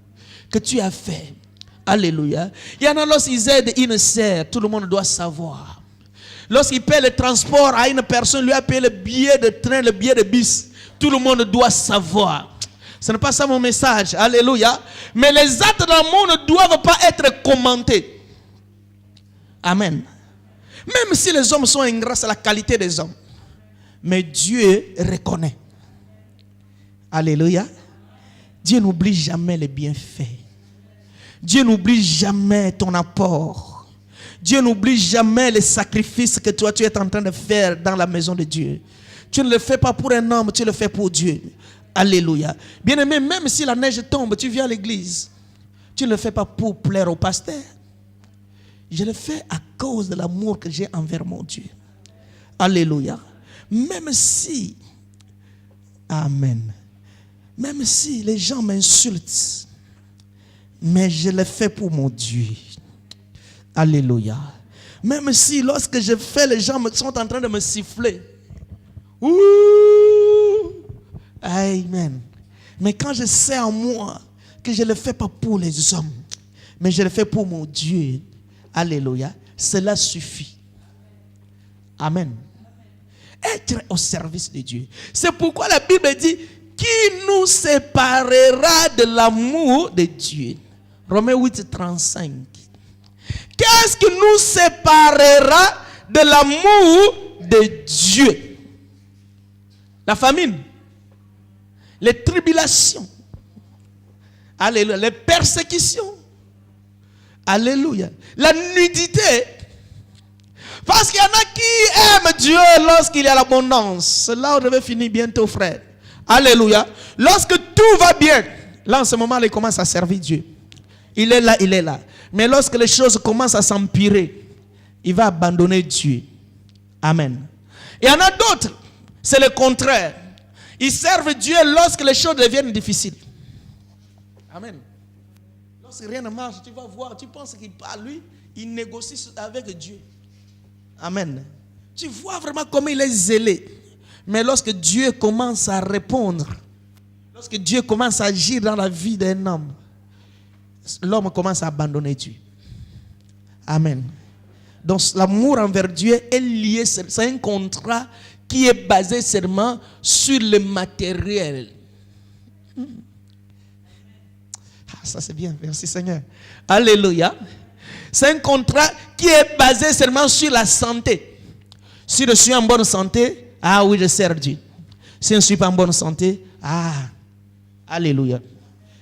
Speaker 1: que tu as fait. Alléluia. Il y en a lorsqu'ils aident une sœur, tout le monde doit savoir. Lorsqu'il paie le transport à une personne, lui a payé le billet de train, le billet de bus, tout le monde doit savoir. Ce n'est pas ça mon message. Alléluia. Mais les actes de l'amour ne doivent pas être commentés. Amen. Même si les hommes sont ingrats, c'est la qualité des hommes. Mais Dieu reconnaît. Alléluia. Dieu n'oublie jamais les bienfaits. Dieu n'oublie jamais ton apport. Dieu n'oublie jamais les sacrifices que toi tu es en train de faire dans la maison de Dieu. Tu ne le fais pas pour un homme, tu le fais pour Dieu. Alléluia. Bien-aimé, même si la neige tombe, tu viens à l'église. Tu ne le fais pas pour plaire au pasteur. Je le fais à cause de l'amour que j'ai envers mon Dieu. Alléluia. Même si, amen, même si les gens m'insultent, mais je le fais pour mon Dieu. Alléluia. Même si lorsque je fais, les gens sont en train de me siffler, Ouh. Amen. Mais quand je sais en moi que je ne le fais pas pour les hommes, mais je le fais pour mon Dieu, alléluia, cela suffit. Amen. Être au service de Dieu. C'est pourquoi la Bible dit, qui nous séparera de l'amour de Dieu? Romains 8, 35. Qu'est-ce qui nous séparera de l'amour de Dieu? La famine, les tribulations, alléluia, les persécutions, alléluia, la nudité. Parce qu'il y en a qui aiment Dieu lorsqu'il y a l'abondance. C'est là où je vais finir bientôt, frère. Alléluia. Lorsque tout va bien, là en ce moment, il commence à servir Dieu. Il est là, il est là. Mais lorsque les choses commencent à s'empirer, il va abandonner Dieu. Amen. Il y en a d'autres, c'est le contraire. Ils servent Dieu lorsque les choses deviennent difficiles. Amen. Lorsque rien ne marche, tu vas voir, tu penses qu'il parle, lui, il négocie avec Dieu. Amen. Tu vois vraiment comment il est zélé. Mais lorsque Dieu commence à répondre, lorsque Dieu commence à agir dans la vie d'un homme, l'homme commence à abandonner Dieu. Amen. Donc l'amour envers Dieu est lié, c'est un contrat qui est basé seulement sur le matériel. Ah, ça c'est bien, merci Seigneur. Alléluia. C'est un contrat qui est basé seulement sur la santé. Si je suis en bonne santé, ah oui, je sers Dieu. Si je ne suis pas en bonne santé, ah, alléluia.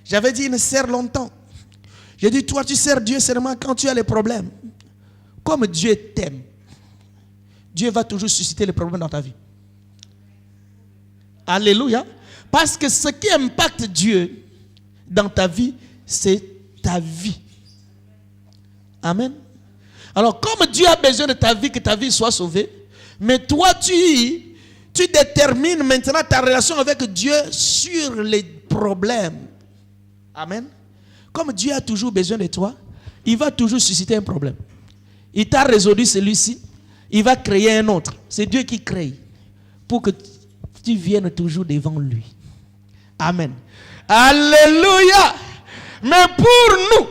Speaker 1: J'avais dit, il me sert longtemps. J'ai dit, toi, tu sers Dieu seulement quand tu as les problèmes. Comme Dieu t'aime, Dieu va toujours susciter les problèmes dans ta vie. Alléluia. Parce que ce qui impacte Dieu dans ta vie, c'est ta vie. Amen. Alors, comme Dieu a besoin de ta vie, que ta vie soit sauvée, mais toi, tu détermines maintenant ta relation avec Dieu sur les problèmes. Amen. Comme Dieu a toujours besoin de toi, il va toujours susciter un problème. Il t'a résolu celui-ci, il va créer un autre. C'est Dieu qui crée pour que tu viennes toujours devant lui. Amen. Alléluia. Mais pour nous,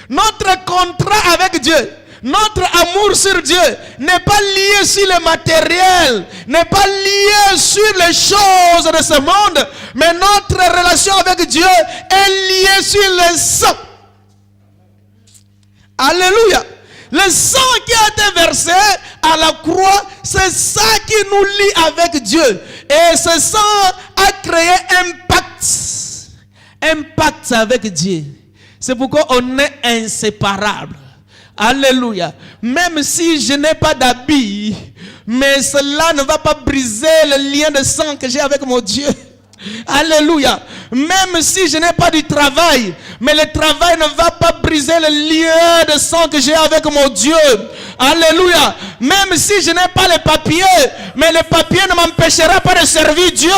Speaker 1: notre contrat avec Dieu, notre amour sur Dieu n'est pas lié sur le matériel, n'est pas lié sur les choses de ce monde, mais notre relation avec Dieu est liée sur le sang. Alléluia. Le sang qui a été versé à la croix, c'est ça qui nous lie avec Dieu. Et ce sang a créé un pacte avec Dieu. C'est pourquoi on est inséparables. Alléluia. Même si je n'ai pas d'habit, mais cela ne va pas briser le lien de sang que j'ai avec mon Dieu. Alléluia. Même si je n'ai pas du travail, mais le travail ne va pas briser le lien de sang que j'ai avec mon Dieu. Alléluia. Même si je n'ai pas les papiers, mais les papiers ne m'empêchera pas de servir Dieu.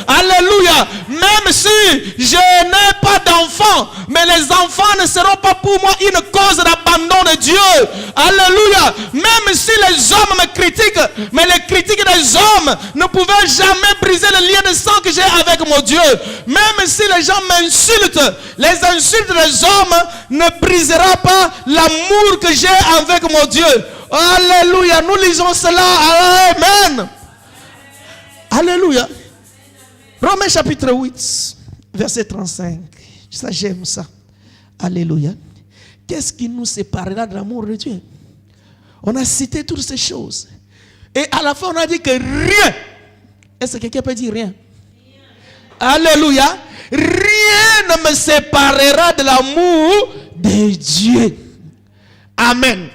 Speaker 1: Alléluia. Même si je n'ai pas d'enfants, mais les enfants ne seront pas pour moi une cause d'abandon de Dieu. Alléluia. Même si les hommes me critiquent, mais les critiques des hommes ne pouvaient jamais briser le lien de sang que j'ai avec mon Dieu. Même si les gens m'insultent, les insultes des hommes ne brisera pas l'amour que j'ai avec mon Dieu. Alléluia. Nous lisons cela. Amen. Alléluia. Romains chapitre 8, verset 35. Ça, j'aime ça. Alléluia. Qu'est-ce qui nous séparera de l'amour de Dieu? On a cité toutes ces choses. Et à la fin, on a dit que rien. Est-ce que quelqu'un peut dire rien? Alléluia. Rien ne me séparera de l'amour de Dieu. Amen.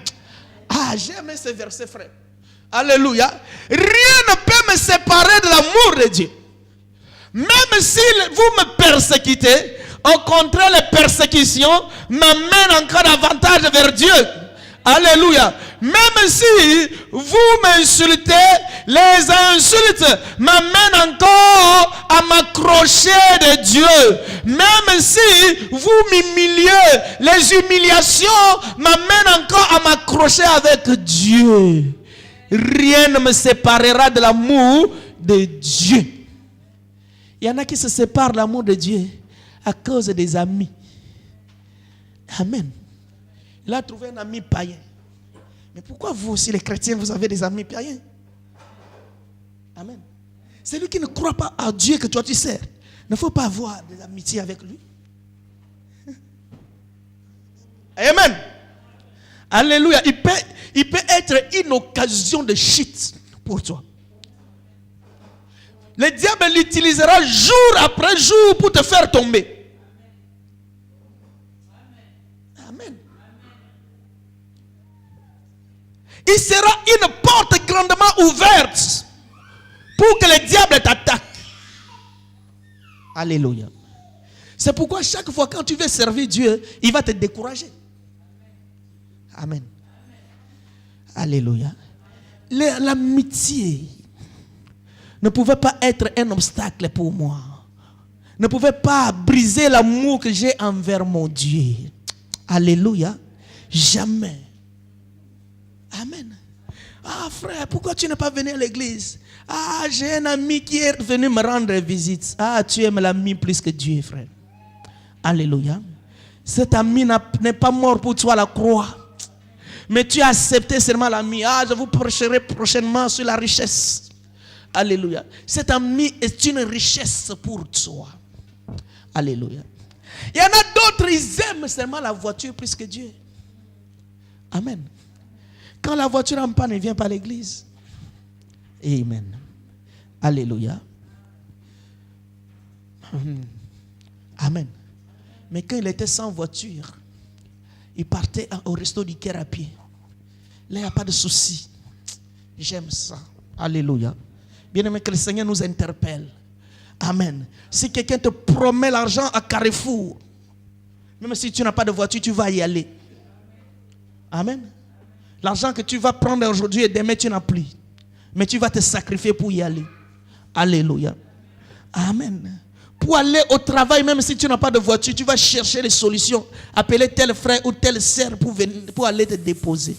Speaker 1: Ah, j'aime ce verset, frère. Alléluia. Rien ne peut me séparer de l'amour de Dieu. Même si vous me persécutez, au contraire, les persécutions m'amènent encore davantage vers Dieu. Alléluia. Même si vous m'insultez, les insultes m'amènent encore à m'accrocher de Dieu. Même si vous m'humiliez, les humiliations m'amènent encore à m'accrocher avec Dieu. Rien ne me séparera de l'amour de Dieu. Il y en a qui se séparent de l'amour de Dieu à cause des amis. Amen. Il a trouvé un ami païen. Mais pourquoi vous aussi, les chrétiens, vous avez des amis païens? Amen. Celui qui ne croit pas à Dieu que toi tu sers, ne faut pas avoir des amitiés avec lui. Amen. Alléluia. Il peut être une occasion de chute pour toi. Le diable l'utilisera jour après jour pour te faire tomber. Amen. Il sera une porte grandement ouverte pour que le diable t'attaque. Alléluia. C'est pourquoi chaque fois quand tu veux servir Dieu, il va te décourager. Amen. Alléluia. L'amitié ne pouvait pas être un obstacle pour moi. Ne pouvait pas briser l'amour que j'ai envers mon Dieu. Alléluia. Jamais. Amen. Ah frère, pourquoi tu n'es pas venu à l'église? Ah, j'ai un ami qui est venu me rendre visite. Ah, tu aimes l'ami plus que Dieu, frère. Alléluia. Cet ami n'est pas mort pour toi à la croix. Mais tu as accepté seulement l'ami. Ah, je vous prêcherai prochainement sur la richesse. Alléluia. Cet ami est une richesse pour toi. Alléluia. Il y en a d'autres, ils aiment seulement la voiture plus que Dieu. Amen. Quand la voiture en panne, ne vient pas à l'église. Amen. Alléluia. Amen. Mais quand il était sans voiture, il partait au resto du cœur à pied. Là, il n'y a pas de souci. J'aime ça. Alléluia. Bien aimé, que le Seigneur nous interpelle. Amen. Si quelqu'un te promet l'argent à Carrefour, même si tu n'as pas de voiture, tu vas y aller. Amen. L'argent que tu vas prendre aujourd'hui et demain, tu n'as plus. Mais tu vas te sacrifier pour y aller. Alléluia. Amen. Pour aller au travail, même si tu n'as pas de voiture, tu vas chercher les solutions. Appeler tel frère ou telle sœur pour aller te déposer.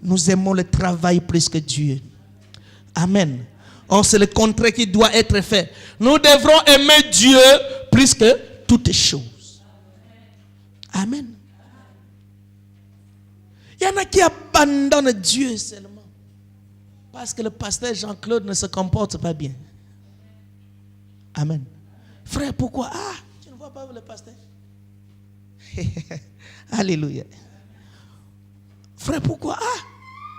Speaker 1: Nous aimons le travail plus que Dieu. Amen. Or, c'est le contraire qui doit être fait. Nous devrons aimer Dieu plus que toutes choses. Amen. Il y en a qui abandonnent Dieu seulement parce que le pasteur Jean-Claude ne se comporte pas bien. Amen. Frère, pourquoi? Ah, tu ne vois pas le pasteur? Alléluia. Frère, pourquoi? Ah,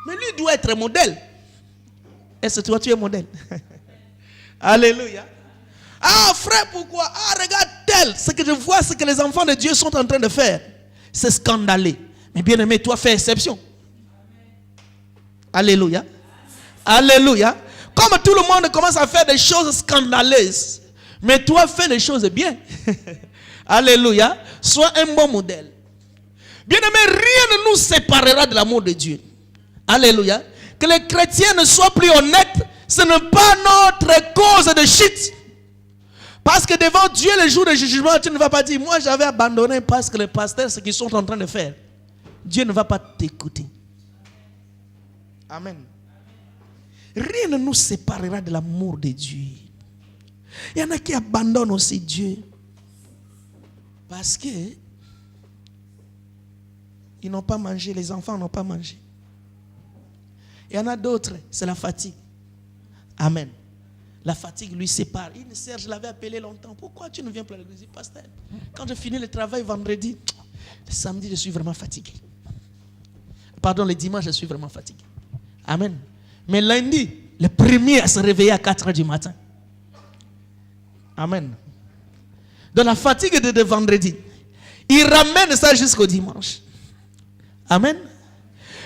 Speaker 1: mais lui doit être modèle. Est-ce que toi tu es modèle? Alléluia. Ah, frère, pourquoi? Ah, regarde tel. Ce que je vois, ce que les enfants de Dieu sont en train de faire, c'est scandaleux. Mais bien aimé, toi fais exception. Alléluia. Alléluia. Comme tout le monde commence à faire des choses scandaleuses, mais toi fais les choses bien. Alléluia. Sois un bon modèle. Bien aimé, rien ne nous séparera de l'amour de Dieu. Alléluia. Que les chrétiens ne soient plus honnêtes, ce n'est pas notre cause de chute. Parce que devant Dieu, le jour du jugement, tu ne vas pas dire, moi j'avais abandonné parce que les pasteurs, ce qu'ils sont en train de faire. Dieu ne va pas t'écouter. Amen. Rien ne nous séparera de l'amour de Dieu. Il y en a qui abandonnent aussi Dieu parce que ils n'ont pas mangé, les enfants n'ont pas mangé. Il y en a d'autres, c'est la fatigue. Amen. La fatigue lui sépare. Une sœur, je l'avais appelé longtemps. Pourquoi tu ne viens pas à l'église? Pasteur, quand je finis le travail vendredi, le samedi, je suis vraiment fatigué. Pardon, le dimanche, je suis vraiment fatigué. Amen. Mais lundi, le premier à se réveiller à 4 heures du matin. Amen. De la fatigue de vendredi, il ramène ça jusqu'au dimanche. Amen.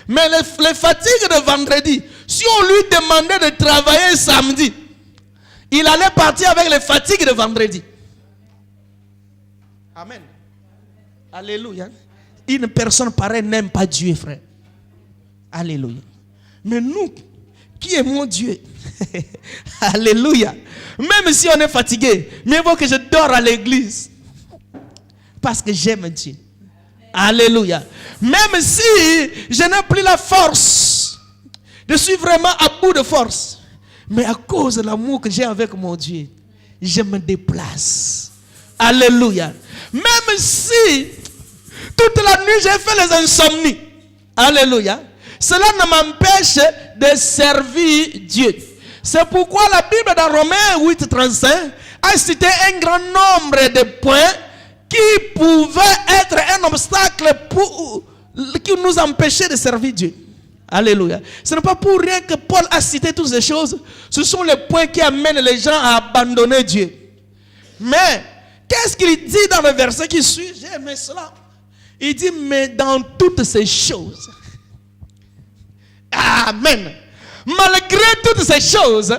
Speaker 1: Mais les fatigues de vendredi, si on lui demandait de travailler samedi, il allait partir avec les fatigues de vendredi. Amen. Alléluia. Une personne pareille n'aime pas Dieu, frère. Alléluia. Mais nous, qui aimons Dieu, alléluia. Même si on est fatigué, mieux vaut que je dors à l'église. Parce que j'aime Dieu. Alléluia. Même si je n'ai plus la force, je suis vraiment à bout de force. Mais à cause de l'amour que j'ai avec mon Dieu, je me déplace. Alléluia. Même si toute la nuit j'ai fait les insomnies. Alléluia. Cela ne m'empêche de servir Dieu. C'est pourquoi la Bible dans Romains 8:35 a cité un grand nombre de points qui pouvaient être un obstacle qui nous empêchait de servir Dieu. Alléluia. Ce n'est pas pour rien que Paul a cité toutes ces choses. Ce sont les points qui amènent les gens à abandonner Dieu. Mais, qu'est-ce qu'il dit dans le verset qui suit? J'ai aimé cela. Il dit, mais dans toutes ces choses. Amen. Malgré toutes ces choses,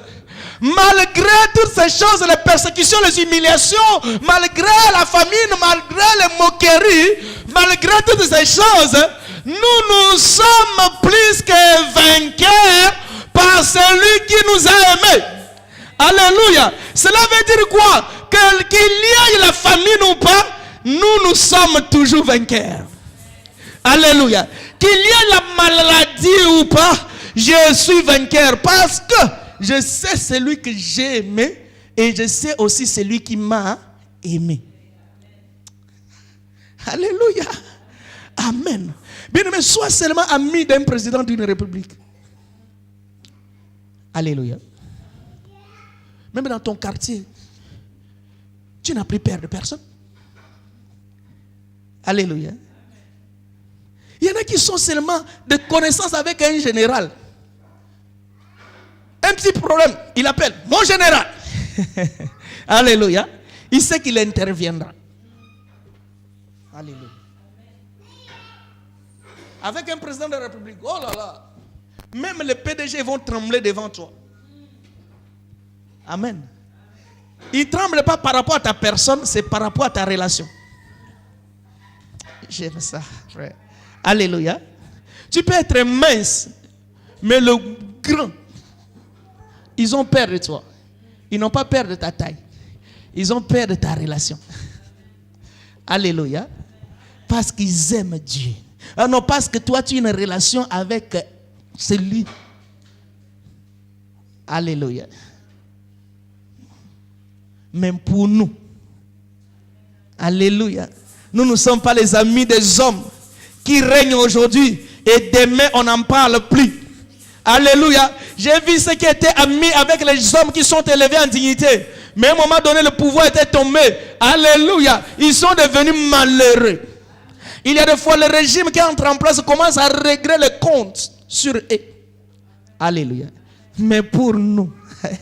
Speaker 1: les persécutions, les humiliations, malgré la famine, malgré les moqueries, malgré toutes ces choses, nous sommes plus que vainqueurs par celui qui nous a aimés. Alléluia. Cela veut dire quoi? Qu'il y ait la famine ou pas, nous sommes toujours vainqueurs. Alléluia. Qu'il y ait la maladie ou pas, je suis vainqueur parce que je sais celui que j'ai aimé et je sais aussi celui qui m'a aimé. Alléluia. Amen. Bien aimé, sois seulement ami d'un président d'une république. Alléluia. Même dans ton quartier, tu n'as plus peur de personne. Alléluia. Il y en a qui sont seulement de connaissance avec un général. Un petit problème, il appelle mon général. Alléluia. Il sait qu'il interviendra. Alléluia. Avec un président de la République, oh là là, même les PDG vont trembler devant toi. Amen. Ils ne tremblent pas par rapport à ta personne, c'est par rapport à ta relation. J'aime ça, frère. Alléluia. Tu peux être mince, mais le grand, ils ont peur de toi. Ils n'ont pas peur de ta taille. Ils ont peur de ta relation. Alléluia. Parce qu'ils aiment Dieu. Ah non, parce que toi, tu as une relation avec celui. Alléluia. Même pour nous. Alléluia. Nous ne sommes pas les amis des hommes qui règnent aujourd'hui et demain on n'en parle plus. Alléluia. J'ai vu ceux qui étaient amis avec les hommes qui sont élevés en dignité. Mais à un moment donné, le pouvoir était tombé. Alléluia. Ils sont devenus malheureux. Il y a des fois le régime qui entre en place commence à régler les comptes sur eux. Alléluia. Mais pour nous,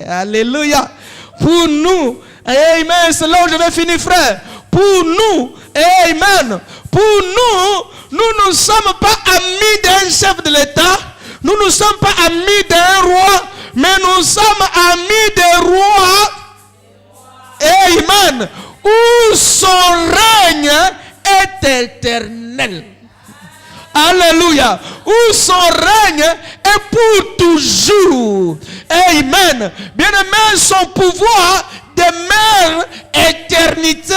Speaker 1: alléluia. Pour nous, amen. C'est là où je vais finir, frère. Pour nous, amen. Pour nous, nous ne sommes pas amis d'un chef de l'État. Nous ne sommes pas amis d'un roi. Mais nous sommes amis des rois. Amen. Où son règne est éternel. Alléluia. Où son règne est pour toujours. Amen. Bien-aimé, son pouvoir demeure éternité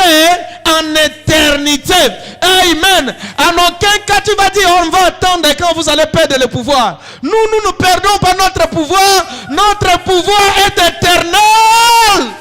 Speaker 1: en éternité. Amen. En aucun cas tu vas dire on va attendre quand vous allez perdre le pouvoir. Nous ne perdons pas notre pouvoir. Notre pouvoir est éternel.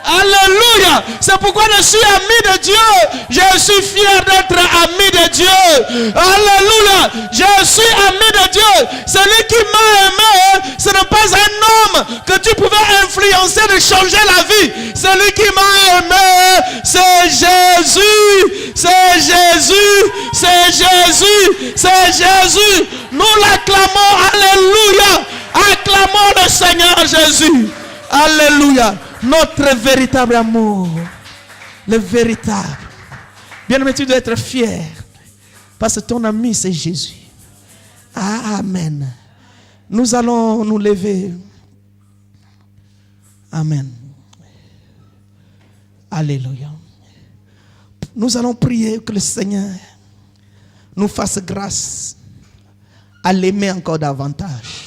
Speaker 1: Alléluia. C'est pourquoi je suis ami de Dieu. Je suis fier d'être ami de Dieu. Alléluia. Je suis ami de Dieu. Celui qui m'a aimé, ce n'est pas un homme que tu pouvais influencer de changer la vie. Celui qui m'a aimé, c'est Jésus. C'est Jésus. C'est Jésus. C'est Jésus. Nous l'acclamons. Alléluia. Acclamons le Seigneur Jésus. Alléluia. Notre véritable amour. Le véritable. Bien-aimé, tu dois être fier. Parce que ton ami, c'est Jésus. Amen. Nous allons nous lever. Amen. Alléluia. Nous allons prier que le Seigneur nous fasse grâce à l'aimer encore davantage.